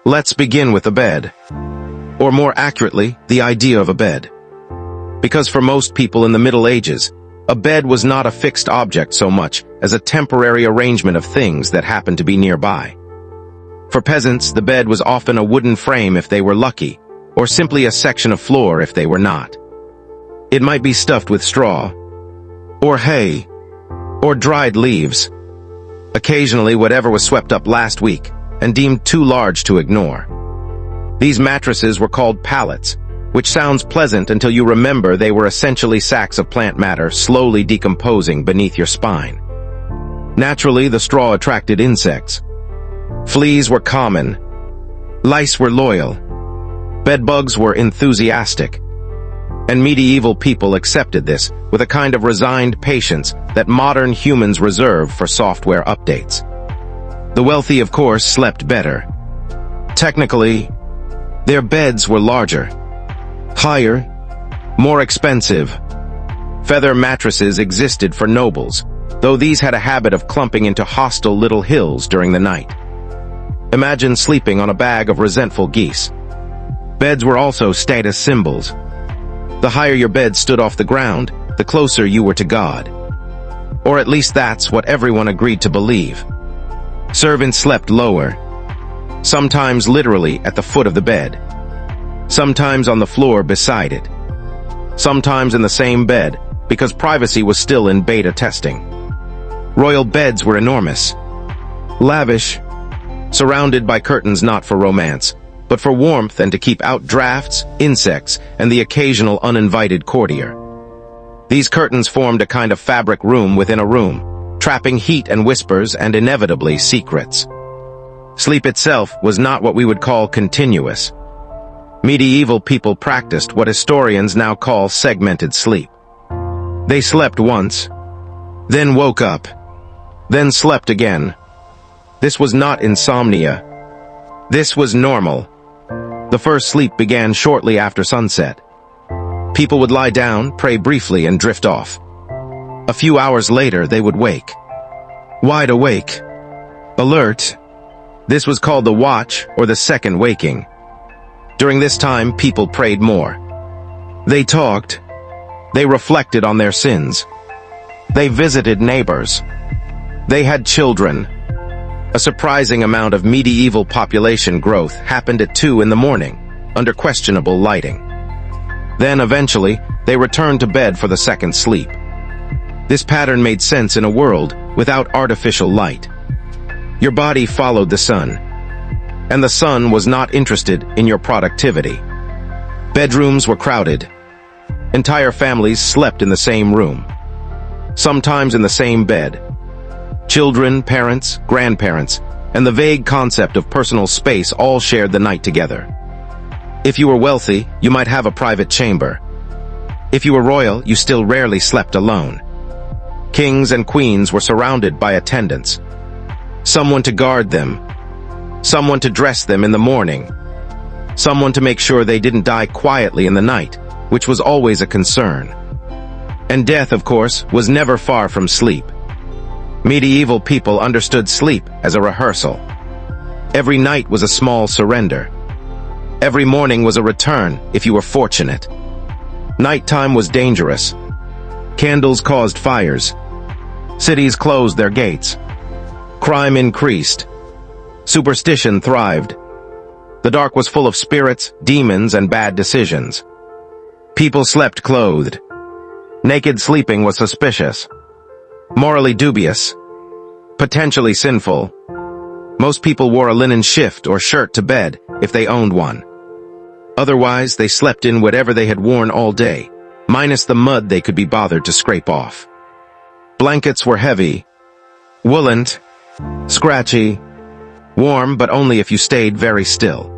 Let's begin with a bed. Or more accurately, the idea of a bed. Because for most people in the Middle Ages, a bed was not a fixed object so much as a temporary arrangement of things that happened to be nearby. For peasants, the bed was often a wooden frame if they were lucky, or simply a section of floor if they were not. It might be stuffed with straw, or hay, or dried leaves. Occasionally whatever was swept up last week and deemed too large to ignore. These mattresses were called pallets, which sounds pleasant until you remember they were essentially sacks of plant matter slowly decomposing beneath your spine. Naturally, the straw attracted insects. Fleas were common. Lice were loyal. Bedbugs were enthusiastic. And medieval people accepted this with a kind of resigned patience that modern humans reserve for software updates. The wealthy, of course, slept better. Technically, their beds were larger, higher, more expensive. Feather mattresses existed for nobles, though these had a habit of clumping into hostile little hills during the night. Imagine sleeping on a bag of resentful geese. Beds were also status symbols. The higher your bed stood off the ground, the closer you were to God. Or at least that's what everyone agreed to believe. Servants slept lower, sometimes literally at the foot of the bed, sometimes on the floor beside it, sometimes in the same bed because privacy was still in beta testing. Royal beds were enormous, lavish, surrounded by curtains not for romance, but for warmth and to keep out drafts, insects, and the occasional uninvited courtier. These curtains formed a kind of fabric room within a room, trapping heat and whispers and inevitably secrets. Sleep itself was not what we would call continuous. Medieval people practiced what historians now call segmented sleep. They slept once, then woke up, then slept again. This was not insomnia. This was normal. The first sleep began shortly after sunset. People would lie down, pray briefly, and drift off. A few hours later, they would wake. Wide awake. Alert. This was called the watch or the second waking. During this time, people prayed more. They talked. They reflected on their sins. They visited neighbors. They had children. A surprising amount of medieval population growth happened at 2 in the morning, under questionable lighting. Then, eventually, they returned to bed for the second sleep. This pattern made sense in a world without artificial light. Your body followed the sun, and the sun was not interested in your productivity. Bedrooms were crowded. Entire families slept in the same room, sometimes in the same bed. Children, parents, grandparents, and the vague concept of personal space all shared the night together. If you were wealthy, you might have a private chamber. If you were royal, you still rarely slept alone. Kings and queens were surrounded by attendants. Someone to guard them. Someone to dress them in the morning. Someone to make sure they didn't die quietly in the night, which was always a concern. And death, of course, was never far from sleep. Medieval people understood sleep as a rehearsal. Every night was a small surrender. Every morning was a return, if you were fortunate. Nighttime was dangerous. Candles caused fires. Cities closed their gates. Crime increased. Superstition thrived. The dark was full of spirits, demons, and bad decisions. People slept clothed. Naked sleeping was suspicious. Morally dubious. Potentially sinful. Most people wore a linen shift or shirt to bed if they owned one. Otherwise, they slept in whatever they had worn all day, minus the mud they could be bothered to scrape off. Blankets were heavy, woolen, scratchy, warm but only if you stayed very still.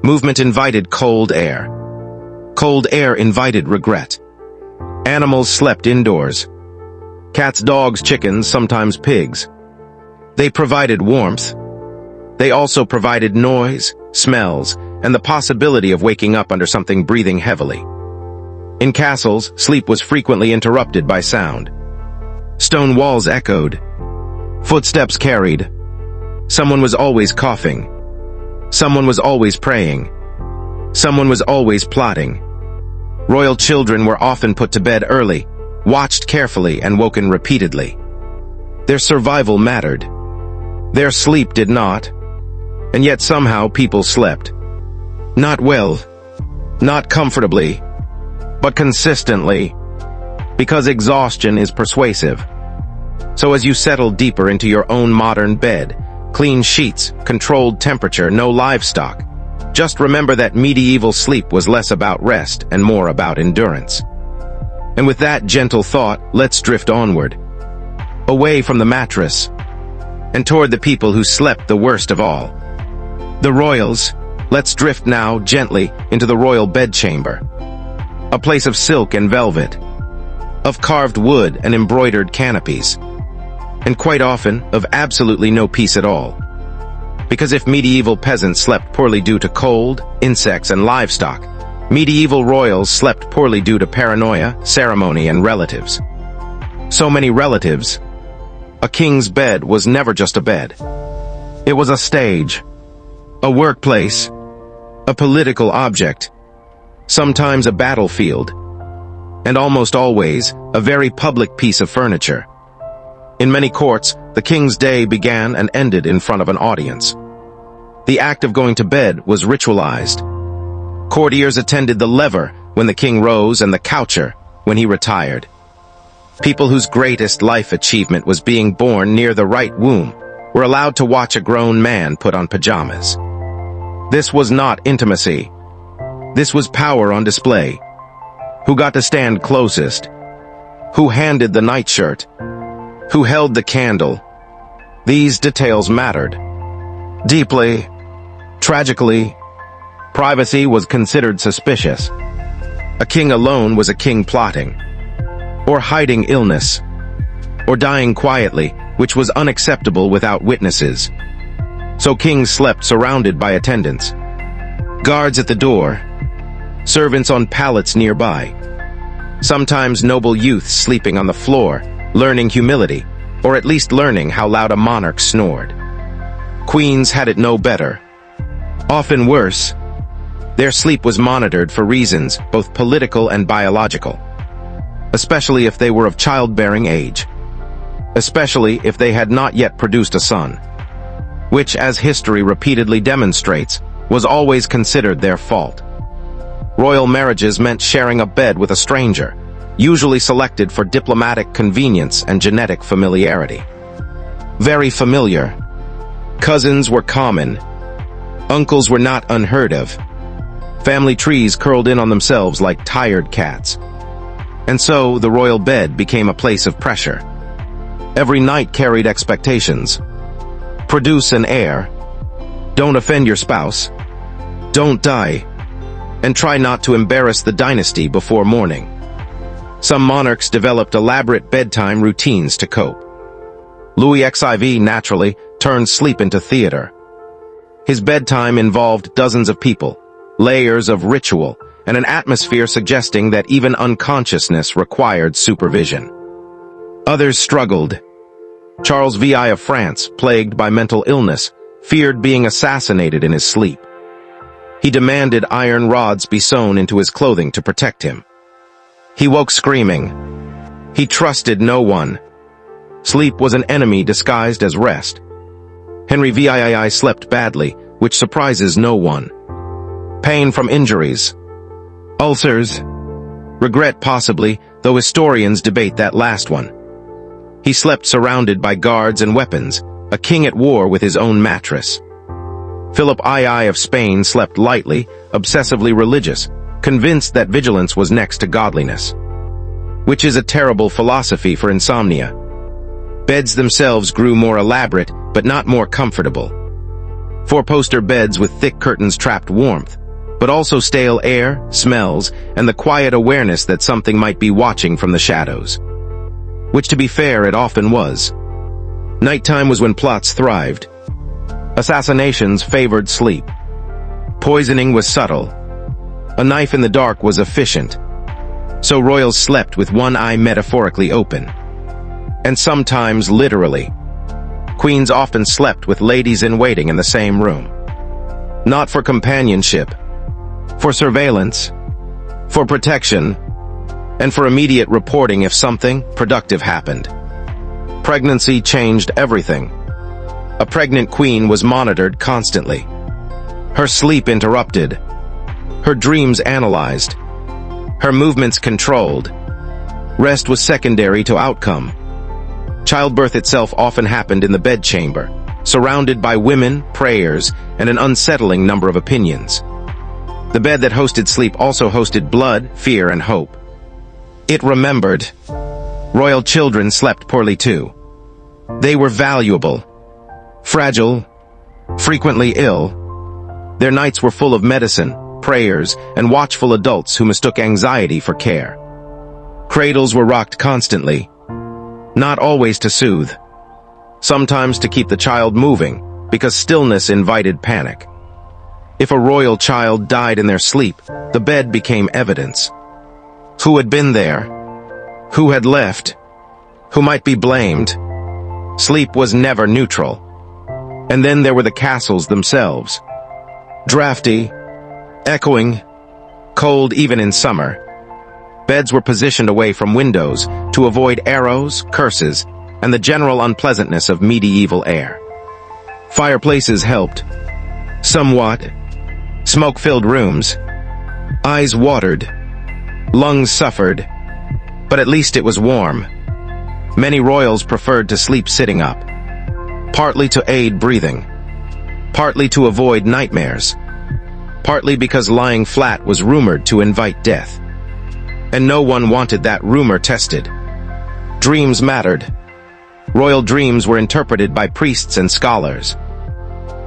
Movement invited cold air. Cold air invited regret. Animals slept indoors. Cats, dogs, chickens, sometimes pigs. They provided warmth. They also provided noise, smells, and the possibility of waking up under something breathing heavily. In castles, sleep was frequently interrupted by sound. Stone walls echoed. Footsteps carried. Someone was always coughing. Someone was always praying. Someone was always plotting. Royal children were often put to bed early, watched carefully, and woken repeatedly. Their survival mattered. Their sleep did not. And yet somehow people slept. Not well, not comfortably, but consistently, because exhaustion is persuasive. So as you settle deeper into your own modern bed, clean sheets, controlled temperature, no livestock, just remember that medieval sleep was less about rest and more about endurance. And with that gentle thought, let's drift onward, away from the mattress, and toward the people who slept the worst of all. The royals. Let's drift now, gently, into the royal bedchamber. A place of silk and velvet, of carved wood and embroidered canopies, and quite often of absolutely no peace at all. Because if medieval peasants slept poorly due to cold, insects, and livestock, medieval royals slept poorly due to paranoia, ceremony, and relatives. So many relatives. A king's bed was never just a bed. It was a stage, a workplace, a political object, sometimes a battlefield, and almost always a very public piece of furniture. In many courts, the king's day began and ended in front of an audience. The act of going to bed was ritualized. Courtiers attended the lever when the king rose and the coucher when he retired. People whose greatest life achievement was being born near the right womb were allowed to watch a grown man put on pajamas. This was not intimacy. This was power on display. Who got to stand closest? Who handed the nightshirt? Who held the candle? These details mattered. Deeply, tragically, privacy was considered suspicious. A king alone was a king plotting, or hiding illness, or dying quietly, which was unacceptable without witnesses. So kings slept surrounded by attendants, guards at the door, servants on pallets nearby, sometimes noble youths sleeping on the floor, learning humility, or at least learning how loud a monarch snored. Queens had it no better. Often worse. Their sleep was monitored for reasons both political and biological, especially if they were of childbearing age, especially if they had not yet produced a son, which, as history repeatedly demonstrates, was always considered their fault. Royal marriages meant sharing a bed with a stranger, usually selected for diplomatic convenience and genetic familiarity. Very familiar. Cousins were common. Uncles were not unheard of. Family trees curled in on themselves like tired cats. And so the royal bed became a place of pressure. Every night carried expectations. Produce an heir. Don't offend your spouse. Don't die. And try not to embarrass the dynasty before morning. Some monarchs developed elaborate bedtime routines to cope. Louis XIV naturally turned sleep into theater. His bedtime involved dozens of people, layers of ritual, and an atmosphere suggesting that even unconsciousness required supervision. Others struggled. Charles VI of France, plagued by mental illness, feared being assassinated in his sleep. He demanded iron rods be sewn into his clothing to protect him. He woke screaming. He trusted no one. Sleep was an enemy disguised as rest. Henry VII slept badly, which surprises no one. Pain from injuries. Ulcers. Regret possibly, though historians debate that last one. He slept surrounded by guards and weapons, a king at war with his own mattress. Philip II of Spain slept lightly, obsessively religious, convinced that vigilance was next to godliness. Which is a terrible philosophy for insomnia. Beds themselves grew more elaborate, but not more comfortable. Four-poster beds with thick curtains trapped warmth, but also stale air, smells, and the quiet awareness that something might be watching from the shadows. Which, to be fair, it often was. Nighttime was when plots thrived. Assassinations favored sleep. Poisoning was subtle. A knife in the dark was efficient. So royals slept with one eye metaphorically open. And sometimes literally. Queens often slept with ladies-in-waiting in the same room. Not for companionship, for surveillance, for protection, and for immediate reporting if something productive happened. Pregnancy changed everything. A pregnant queen was monitored constantly. Her sleep interrupted. Her dreams analyzed. Her movements controlled. Rest was secondary to outcome. Childbirth itself often happened in the bedchamber, surrounded by women, prayers, and an unsettling number of opinions. The bed that hosted sleep also hosted blood, fear, and hope. It remembered. Royal children slept poorly too. They were valuable, fragile, frequently ill. Their nights were full of medicine, prayers, and watchful adults who mistook anxiety for care. Cradles were rocked constantly, not always to soothe, sometimes to keep the child moving, because stillness invited panic. If a royal child died in their sleep, the bed became evidence. Who had been there? Who had left? Who might be blamed? Sleep was never neutral. And then there were the castles themselves. Drafty, echoing, cold even in summer. Beds were positioned away from windows to avoid arrows, curses, and the general unpleasantness of medieval air. Fireplaces helped. Somewhat. Smoke-filled rooms. Eyes watered. Lungs suffered. But at least it was warm. Many royals preferred to sleep sitting up. Partly to aid breathing. Partly to avoid nightmares. Partly because lying flat was rumored to invite death. And no one wanted that rumor tested. Dreams mattered. Royal dreams were interpreted by priests and scholars.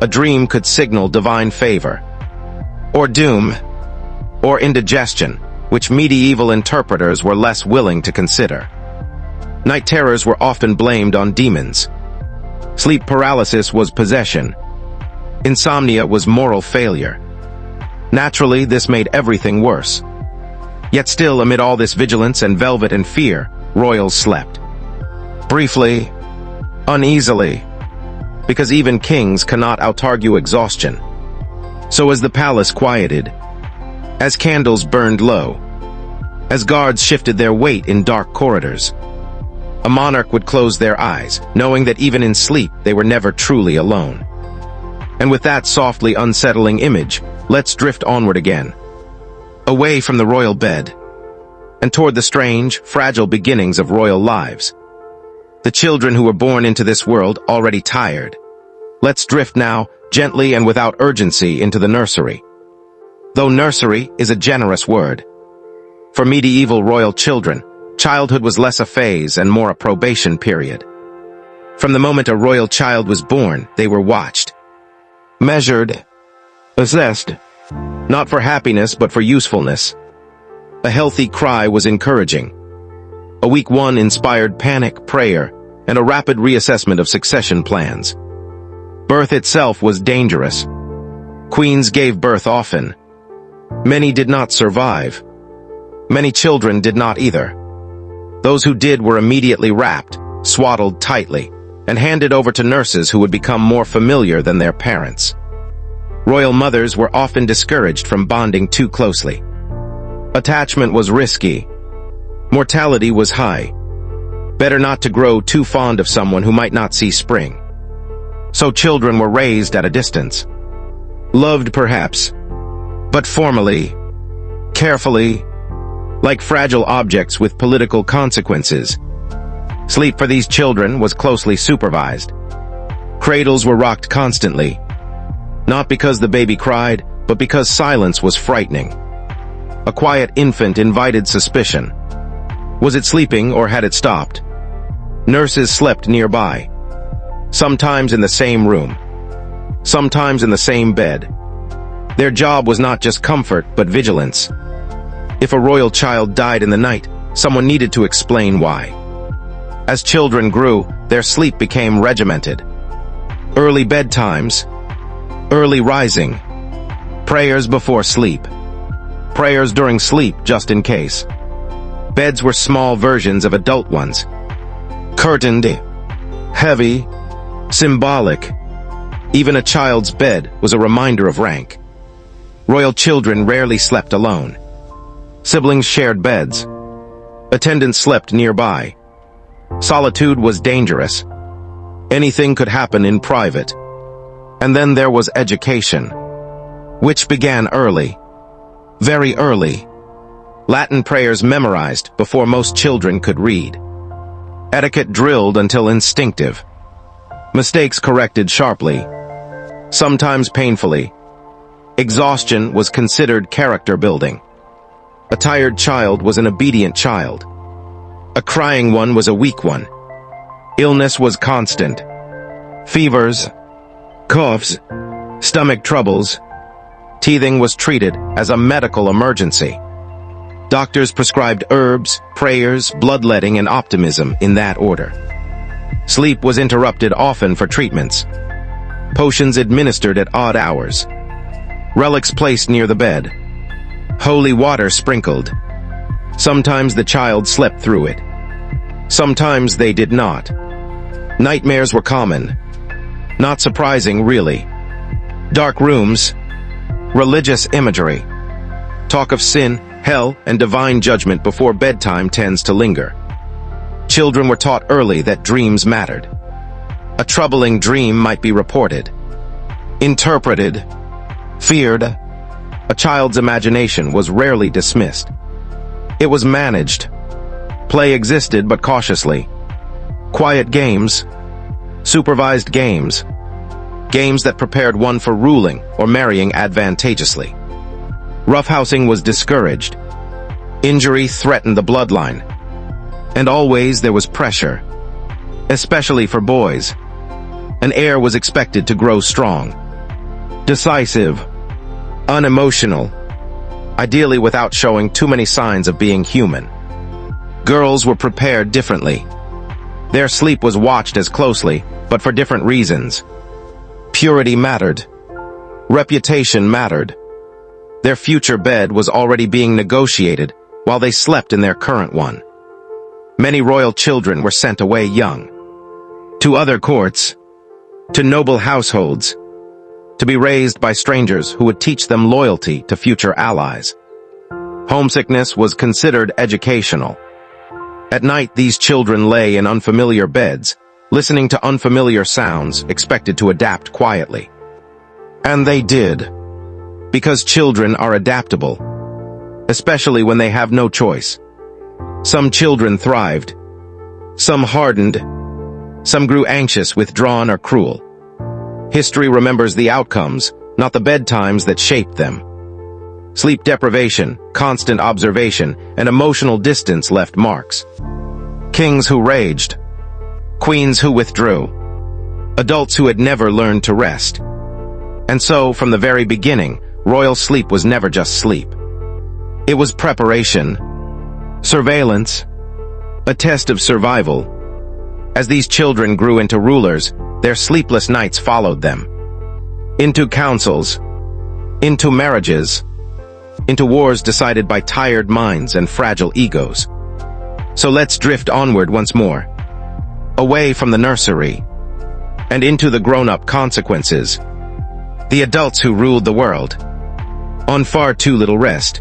A dream could signal divine favor, or doom, or indigestion, which medieval interpreters were less willing to consider. Night terrors were often blamed on demons. Sleep paralysis was possession. Insomnia was moral failure. Naturally, this made everything worse. Yet still, amid all this vigilance and velvet and fear, royals slept. Briefly, uneasily, because even kings cannot outargue exhaustion. So as the palace quieted, as candles burned low, as guards shifted their weight in dark corridors, a monarch would close their eyes, knowing that even in sleep they were never truly alone. And with that softly unsettling image, let's drift onward again, away from the royal bed, and toward the strange, fragile beginnings of royal lives. The children who were born into this world already tired. Let's drift now, gently and without urgency, into the nursery. Though nursery is a generous word. For medieval royal children, childhood was less a phase and more a probation period. From the moment a royal child was born, they were watched, measured, assessed, not for happiness but for usefulness. A healthy cry was encouraging. A week one inspired panic, prayer, and a rapid reassessment of succession plans. Birth itself was dangerous. Queens gave birth often. Many did not survive. Many children did not either. Those who did were immediately wrapped, swaddled tightly, and handed over to nurses who would become more familiar than their parents. Royal mothers were often discouraged from bonding too closely. Attachment was risky. Mortality was high. Better not to grow too fond of someone who might not see spring. So children were raised at a distance. Loved perhaps, but formally, carefully, like fragile objects with political consequences. Sleep for these children was closely supervised. Cradles were rocked constantly, not because the baby cried, but because silence was frightening. A quiet infant invited suspicion. Was it sleeping or had it stopped? Nurses slept nearby, sometimes in the same room, sometimes in the same bed. Their job was not just comfort, but vigilance. If a royal child died in the night, someone needed to explain why. As children grew, their sleep became regimented. Early bedtimes, early rising, prayers before sleep, prayers during sleep just in case. Beds were small versions of adult ones, curtained, heavy, symbolic, Even a child's bed was a reminder of rank. Royal children rarely slept alone. Siblings shared beds. Attendants slept nearby. Solitude was dangerous. Anything could happen in private. And then there was education, which began early. Very early. Latin prayers memorized before most children could read. Etiquette drilled until instinctive. Mistakes corrected sharply, sometimes painfully. Exhaustion was considered character building. A tired child was an obedient child. A crying one was a weak one. Illness was constant. Fevers, coughs, stomach troubles. Teething was treated as a medical emergency. Doctors prescribed herbs, prayers, bloodletting, and optimism in that order. Sleep was interrupted often for treatments. Potions administered at odd hours. Relics placed near the bed. Holy water sprinkled. Sometimes the child slept through it. Sometimes they did not. Nightmares were common. Not surprising, really. Dark rooms. Religious imagery. Talk of sin, hell, and divine judgment before bedtime tends to linger. Children were taught early that dreams mattered. A troubling dream might be reported, interpreted, feared. A child's imagination was rarely dismissed. It was managed. Play existed, but cautiously. Quiet games, supervised games, games that prepared one for ruling or marrying advantageously. Roughhousing was discouraged. Injury threatened the bloodline. And always there was pressure, especially for boys. An heir was expected to grow strong, decisive, unemotional, ideally without showing too many signs of being human. Girls were prepared differently. Their sleep was watched as closely, but for different reasons. Purity mattered. Reputation mattered. Their future bed was already being negotiated while they slept in their current one. Many royal children were sent away young, to other courts, to noble households, to be raised by strangers who would teach them loyalty to future allies. Homesickness was considered educational. At night, these children lay in unfamiliar beds, listening to unfamiliar sounds, expected to adapt quietly. And they did, because children are adaptable, especially when they have no choice. Some children thrived, some hardened, some grew anxious, withdrawn, or cruel. History remembers the outcomes, not the bedtimes that shaped them. Sleep deprivation, constant observation, and emotional distance left marks. Kings who raged, queens who withdrew, adults who had never learned to rest. And so, from the very beginning, royal sleep was never just sleep. It was preparation, surveillance, a test of survival. As these children grew into rulers, their sleepless nights followed them. Into councils, into marriages, into wars decided by tired minds and fragile egos. So let's drift onward once more, away from the nursery, and into the grown-up consequences. The adults who ruled the world, on far too little rest,